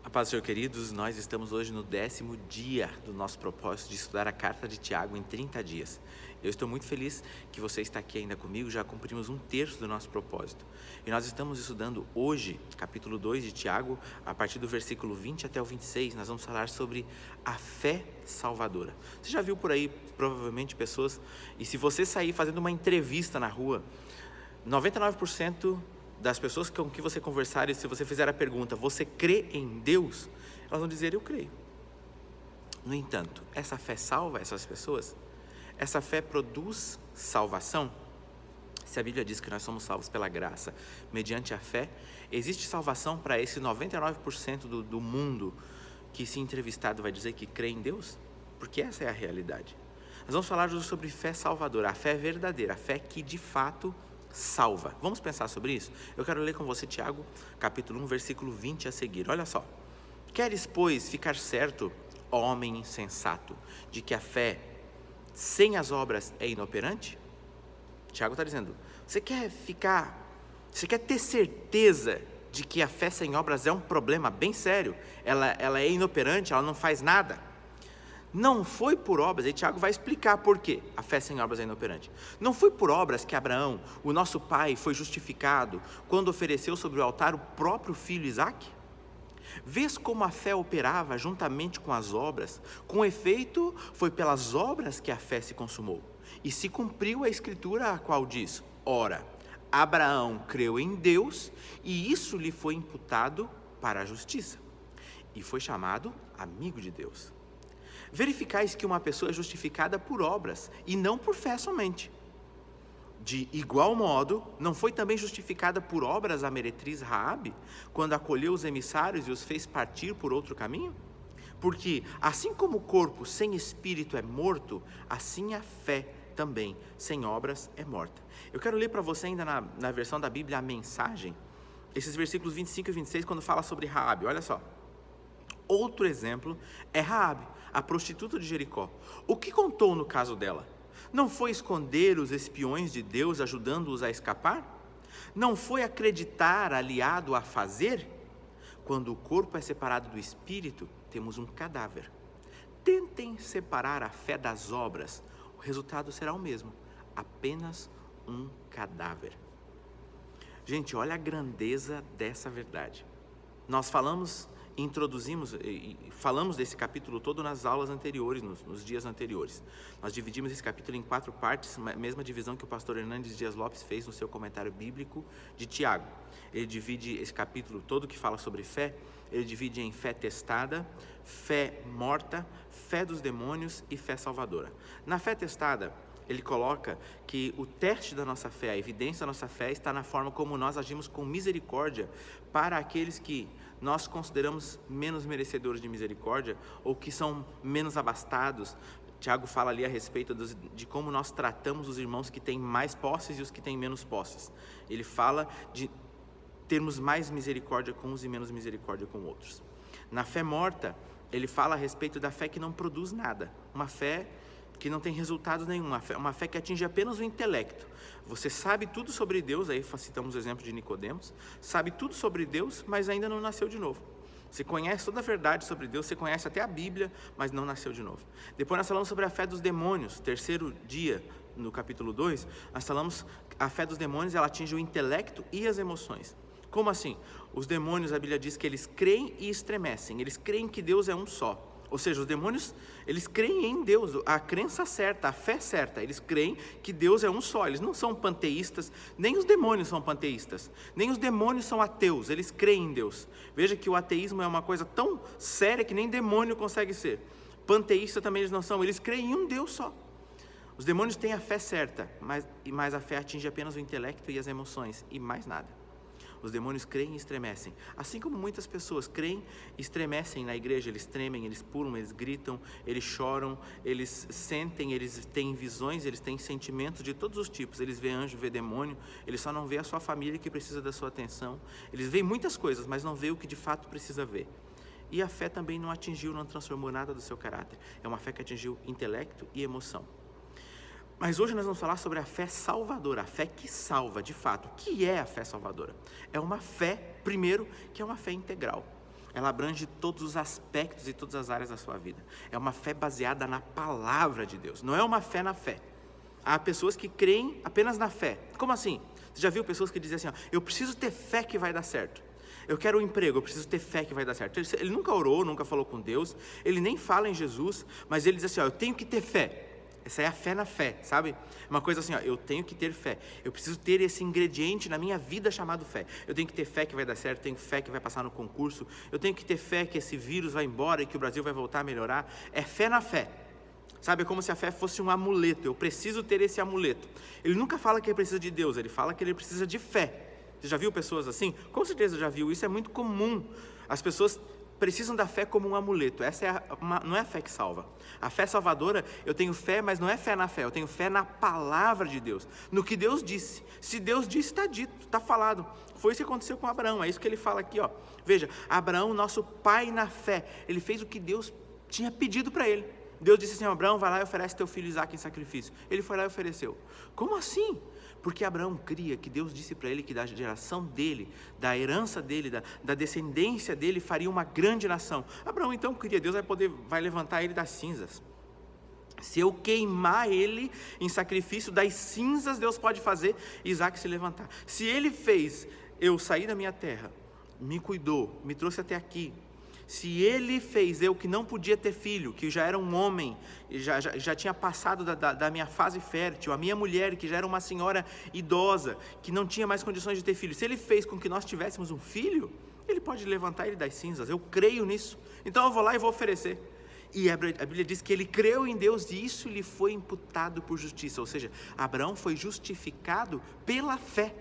A paz do Senhor, queridos, nós estamos hoje no 10º dia do nosso propósito de estudar a carta de Tiago em 30 dias. Eu estou muito feliz que você está aqui ainda comigo, já cumprimos 1/3 do nosso propósito. E nós estamos estudando hoje, capítulo 2 de Tiago, a partir do versículo 20 até o 26, nós vamos falar sobre a fé salvadora. Você já viu por aí, provavelmente, pessoas, e se você sair fazendo uma entrevista na rua, 99% das pessoas com que você conversar, e se você fizer a pergunta, você crê em Deus? Elas vão dizer, eu creio. No entanto, essa fé salva essas pessoas? Essa fé produz salvação? Se a Bíblia diz que nós somos salvos pela graça, mediante a fé, existe salvação para esse 99% do mundo que, se entrevistado, vai dizer que crê em Deus? Porque essa é a realidade. Nós vamos falar hoje sobre fé salvadora, a fé verdadeira, a fé que de fato salva. Vamos pensar sobre isso? Eu quero ler com você Tiago, capítulo 1, versículo 20 a seguir. Olha só. Queres, pois, ficar certo, ó homem insensato, de que a fé sem as obras é inoperante? Tiago está dizendo, você quer ter certeza de que a fé sem obras é um problema bem sério? Ela é inoperante, ela não faz nada? Não foi por obras, e Tiago vai explicar por quê a fé sem obras é inoperante. Não foi por obras que Abraão, o nosso pai, foi justificado quando ofereceu sobre o altar o próprio filho Isaque? Vês como a fé operava juntamente com as obras? Com efeito, foi pelas obras que a fé se consumou. E se cumpriu a escritura a qual diz, ora, Abraão creu em Deus e isso lhe foi imputado para a justiça. E foi chamado amigo de Deus. Verificais que uma pessoa é justificada por obras e não por fé somente. De igual modo, não foi também justificada por obras a meretriz Raabe, quando acolheu os emissários e os fez partir por outro caminho? Porque, assim como o corpo sem espírito é morto, assim a fé também sem obras é morta. Eu quero ler para você ainda na versão da Bíblia a mensagem, esses versículos 25 e 26, quando fala sobre Raabe, olha só. Outro exemplo é Raabe, a prostituta de Jericó. O que contou no caso dela? Não foi esconder os espiões de Deus ajudando-os a escapar? Não foi acreditar aliado a fazer? Quando o corpo é separado do espírito, temos um cadáver. Tentem separar a fé das obras, o resultado será o mesmo, apenas um cadáver. Gente, olha a grandeza dessa verdade. Nós introduzimos e falamos desse capítulo todo nas aulas anteriores, nos dias anteriores. Nós dividimos esse capítulo em 4 partes, a mesma divisão que o pastor Hernandes Dias Lopes fez no seu comentário bíblico de Tiago. Ele divide esse capítulo todo que fala sobre fé, ele divide em fé testada, fé morta, fé dos demônios e fé salvadora. Na fé testada, ele coloca que o teste da nossa fé, a evidência da nossa fé está na forma como nós agimos com misericórdia para aqueles que nós consideramos menos merecedores de misericórdia ou que são menos abastados. Tiago fala ali a respeito de como nós tratamos os irmãos que têm mais posses e os que têm menos posses. Ele fala de termos mais misericórdia com uns e menos misericórdia com outros. Na fé morta, ele fala a respeito da fé que não produz nada, uma fé que não tem resultados nenhum, uma fé que atinge apenas o intelecto. Você sabe tudo sobre Deus, aí citamos o exemplo de Nicodemos, sabe tudo sobre Deus, mas ainda não nasceu de novo. Você conhece toda a verdade sobre Deus, você conhece até a Bíblia, mas não nasceu de novo. Depois nós falamos sobre a fé dos demônios, 3º dia, no capítulo 2, nós falamos que a fé dos demônios, ela atinge o intelecto e as emoções. Como assim? Os demônios, a Bíblia diz que eles creem e estremecem, eles creem que Deus é um só. Ou seja, os demônios, eles creem em Deus, a crença certa, a fé certa, eles creem que Deus é um só, eles não são panteístas, nem os demônios são panteístas, nem os demônios são ateus, eles creem em Deus. Veja que o ateísmo é uma coisa tão séria que nem demônio consegue ser. Panteísta também eles não são, eles creem em um Deus só. Os demônios têm a fé certa, mas a fé atinge apenas o intelecto e as emoções, e mais nada. Os demônios creem e estremecem, assim como muitas pessoas creem e estremecem na igreja, eles tremem, eles pulam, eles gritam, eles choram, eles sentem, eles têm visões, eles têm sentimentos de todos os tipos, eles veem anjo, veem demônio, eles só não veem a sua família que precisa da sua atenção, eles veem muitas coisas, mas não veem o que de fato precisa ver. E a fé também não atingiu, não transformou nada do seu caráter, é uma fé que atingiu intelecto e emoção. Mas hoje nós vamos falar sobre a fé salvadora, a fé que salva de fato. O que é a fé salvadora? É uma fé, primeiro, que é uma fé integral. Ela abrange todos os aspectos e todas as áreas da sua vida. É uma fé baseada na palavra de Deus, não é uma fé na fé. Há pessoas que creem apenas na fé. Como assim? Você já viu pessoas que dizem assim, eu preciso ter fé que vai dar certo. Eu quero um emprego, eu preciso ter fé que vai dar certo. Ele nunca orou, nunca falou com Deus, ele nem fala em Jesus, mas ele diz assim, eu tenho que ter fé. Essa é a fé na fé, sabe? Uma coisa assim, eu tenho que ter fé. Eu preciso ter esse ingrediente na minha vida chamado fé. Eu tenho que ter fé que vai dar certo, eu tenho fé que vai passar no concurso, eu tenho que ter fé que esse vírus vai embora e que o Brasil vai voltar a melhorar. É fé na fé. Sabe, é como se a fé fosse um amuleto, eu preciso ter esse amuleto. Ele nunca fala que ele precisa de Deus, ele fala que ele precisa de fé. Você já viu pessoas assim? Com certeza já viu, isso é muito comum. As pessoas precisam da fé como um amuleto. Essa é não é a fé que salva. A fé salvadora, eu tenho fé, mas não é fé na fé, eu tenho fé na palavra de Deus, no que Deus disse. Se Deus disse, está dito, está falado. Foi isso que aconteceu com Abraão, é isso que ele fala aqui, ó. Veja, Abraão, nosso pai na fé, ele fez o que Deus tinha pedido para ele. Deus disse assim, Abraão, vai lá e oferece teu filho Isaque em sacrifício. Ele foi lá e ofereceu. Como assim? Porque Abraão cria que Deus disse para ele que da geração dele, da herança dele, da descendência dele, faria uma grande nação. Abraão então cria, Deus vai levantar ele das cinzas. Se eu queimar ele em sacrifício, das cinzas Deus pode fazer Isaque se levantar. Se ele fez eu sair da minha terra, me cuidou, me trouxe até aqui, se ele fez eu que não podia ter filho, que já era um homem, já tinha passado da minha fase fértil, a minha mulher que já era uma senhora idosa, que não tinha mais condições de ter filho, se ele fez com que nós tivéssemos um filho, ele pode levantar ele das cinzas, eu creio nisso, então eu vou lá e vou oferecer. E a Bíblia diz que ele creu em Deus e isso lhe foi imputado por justiça, ou seja, Abraão foi justificado pela fé.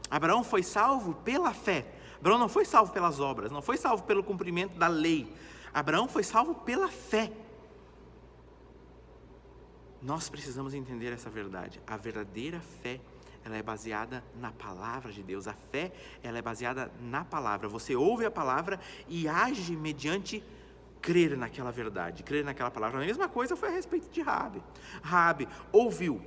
Abraão foi salvo pela fé. Abraão não foi salvo pelas obras, não foi salvo pelo cumprimento da lei. Abraão foi salvo pela fé. Nós precisamos entender essa verdade. A verdadeira fé, ela é baseada na palavra de Deus. A fé, ela é baseada na palavra. Você ouve a palavra e age mediante crer naquela verdade, crer naquela palavra. A mesma coisa foi a respeito de Raabe. Raabe ouviu.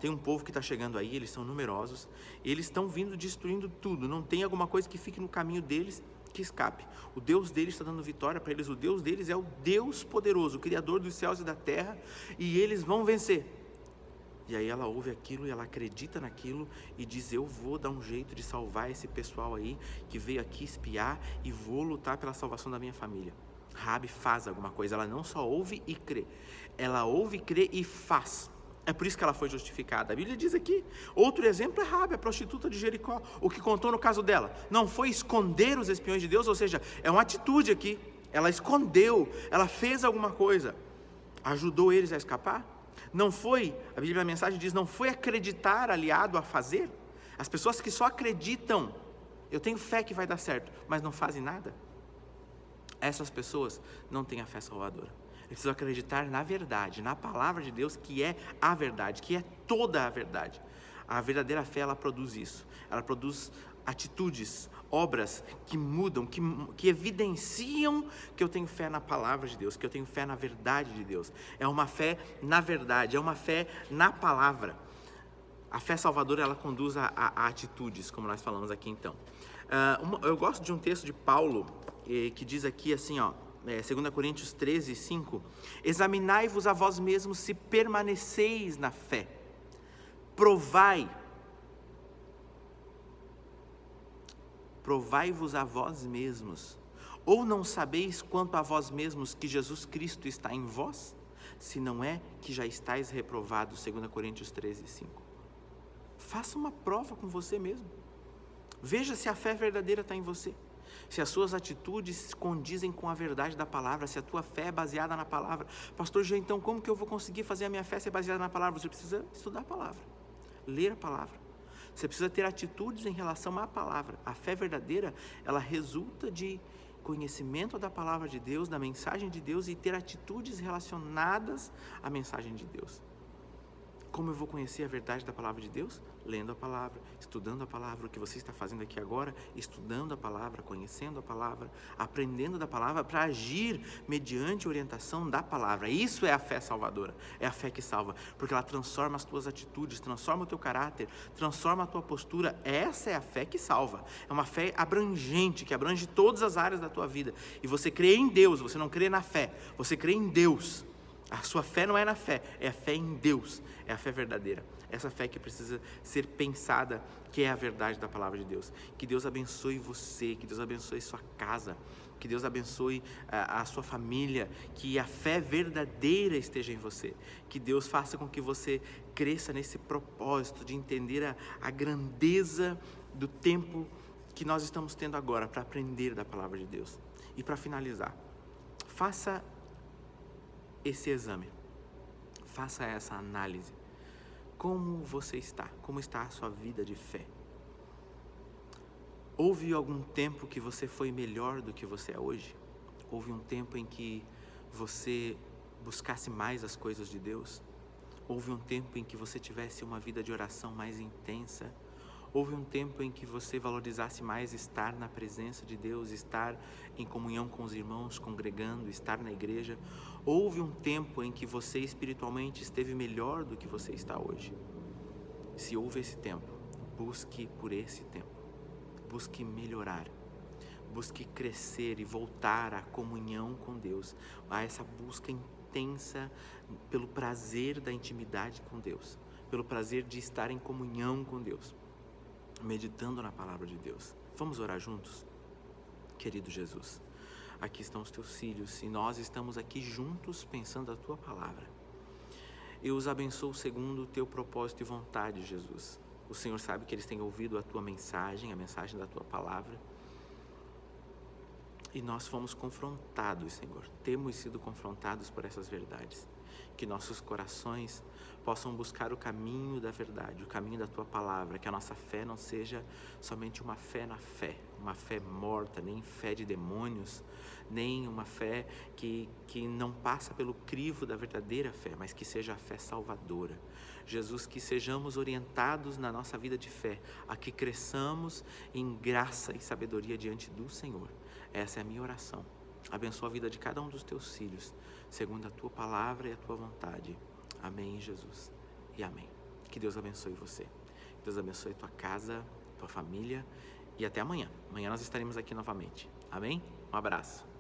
Tem um povo que está chegando aí, eles são numerosos, eles estão vindo destruindo tudo, não tem alguma coisa que fique no caminho deles que escape. O Deus deles está dando vitória para eles, o Deus deles é o Deus poderoso, o Criador dos céus e da terra, e eles vão vencer. E aí ela ouve aquilo e ela acredita naquilo e diz, eu vou dar um jeito de salvar esse pessoal aí, que veio aqui espiar, e vou lutar pela salvação da minha família. Raabe faz alguma coisa, ela não só ouve e crê, ela ouve, crê e faz. É por isso que ela foi justificada. A Bíblia diz aqui, outro exemplo é Raabe, a prostituta de Jericó. O que contou no caso dela, não foi esconder os espiões de Deus, ou seja, é uma atitude aqui, ela escondeu, ela fez alguma coisa, ajudou eles a escapar. Não foi, a Bíblia, a mensagem diz, não foi acreditar aliado a fazer. As pessoas que só acreditam, eu tenho fé que vai dar certo, mas não fazem nada, essas pessoas não têm a fé salvadora. Preciso acreditar na verdade, na palavra de Deus, que é a verdade, que é toda a verdade. A verdadeira fé, ela produz isso. Ela produz atitudes, obras que mudam, que evidenciam que eu tenho fé na palavra de Deus, que eu tenho fé na verdade de Deus. É uma fé na verdade, é uma fé na palavra. A fé salvadora, ela conduz a atitudes, como nós falamos aqui então. Eu gosto de um texto de Paulo, que diz aqui assim, 2 Coríntios 13, 5, examinai-vos a vós mesmos se permaneceis na fé, provai-vos a vós mesmos, ou não sabeis quanto a vós mesmos que Jesus Cristo está em vós, se não é que já estáis reprovados, 2 Coríntios 13, 5, faça uma prova com você mesmo, veja se a fé verdadeira está em você, se as suas atitudes condizem com a verdade da palavra, se a tua fé é baseada na palavra. Pastor Jean, então como que eu vou conseguir fazer a minha fé ser baseada na palavra? Você precisa estudar a palavra, ler a palavra. Você precisa ter atitudes em relação à palavra. A fé verdadeira, ela resulta de conhecimento da palavra de Deus, da mensagem de Deus, e ter atitudes relacionadas à mensagem de Deus. Como eu vou conhecer a verdade da palavra de Deus? Lendo a palavra, estudando a palavra, o que você está fazendo aqui agora, estudando a palavra, conhecendo a palavra, aprendendo da palavra para agir mediante a orientação da palavra. Isso é a fé salvadora, é a fé que salva, porque ela transforma as tuas atitudes, transforma o teu caráter, transforma a tua postura. Essa é a fé que salva, é uma fé abrangente, que abrange todas as áreas da tua vida. E você crê em Deus, você não crê na fé, você crê em Deus. A sua fé não é na fé, é a fé em Deus, é a fé verdadeira. Essa fé que precisa ser pensada, que é a verdade da palavra de Deus. Que Deus abençoe você, que Deus abençoe sua casa, que Deus abençoe a sua família, que a fé verdadeira esteja em você. Que Deus faça com que você cresça nesse propósito de entender a grandeza do tempo que nós estamos tendo agora para aprender da palavra de Deus. E para finalizar, faça esse exame, faça essa análise. Como você está? Como está a sua vida de fé? Houve algum tempo que você foi melhor do que você é hoje? Houve um tempo em que você buscasse mais as coisas de Deus? Houve um tempo em que você tivesse uma vida de oração mais intensa? Houve um tempo em que você valorizasse mais estar na presença de Deus, estar em comunhão com os irmãos, congregando, estar na igreja? Houve um tempo em que você espiritualmente esteve melhor do que você está hoje? Se houve esse tempo, busque por esse tempo. Busque melhorar. Busque crescer e voltar à comunhão com Deus, a essa busca intensa pelo prazer da intimidade com Deus, pelo prazer de estar em comunhão com Deus, meditando na palavra de Deus. Vamos orar juntos? Querido Jesus, aqui estão os teus filhos e nós estamos aqui juntos pensando a tua palavra. Eu os abençoo segundo o teu propósito e vontade, Jesus. O Senhor sabe que eles têm ouvido a tua mensagem, a mensagem da tua palavra. E nós fomos confrontados, Senhor, temos sido confrontados por essas verdades. Que nossos corações possam buscar o caminho da verdade, o caminho da Tua Palavra, que a nossa fé não seja somente uma fé na fé, uma fé morta, nem fé de demônios, nem uma fé que não passa pelo crivo da verdadeira fé, mas que seja a fé salvadora. Jesus, que sejamos orientados na nossa vida de fé, a que cresçamos em graça e sabedoria diante do Senhor. Essa é a minha oração. Abençoa a vida de cada um dos teus filhos, segundo a tua palavra e a tua vontade. Amém, Jesus. E amém. Que Deus abençoe você. Que Deus abençoe tua casa, tua família. E até amanhã. Amanhã nós estaremos aqui novamente. Amém? Um abraço.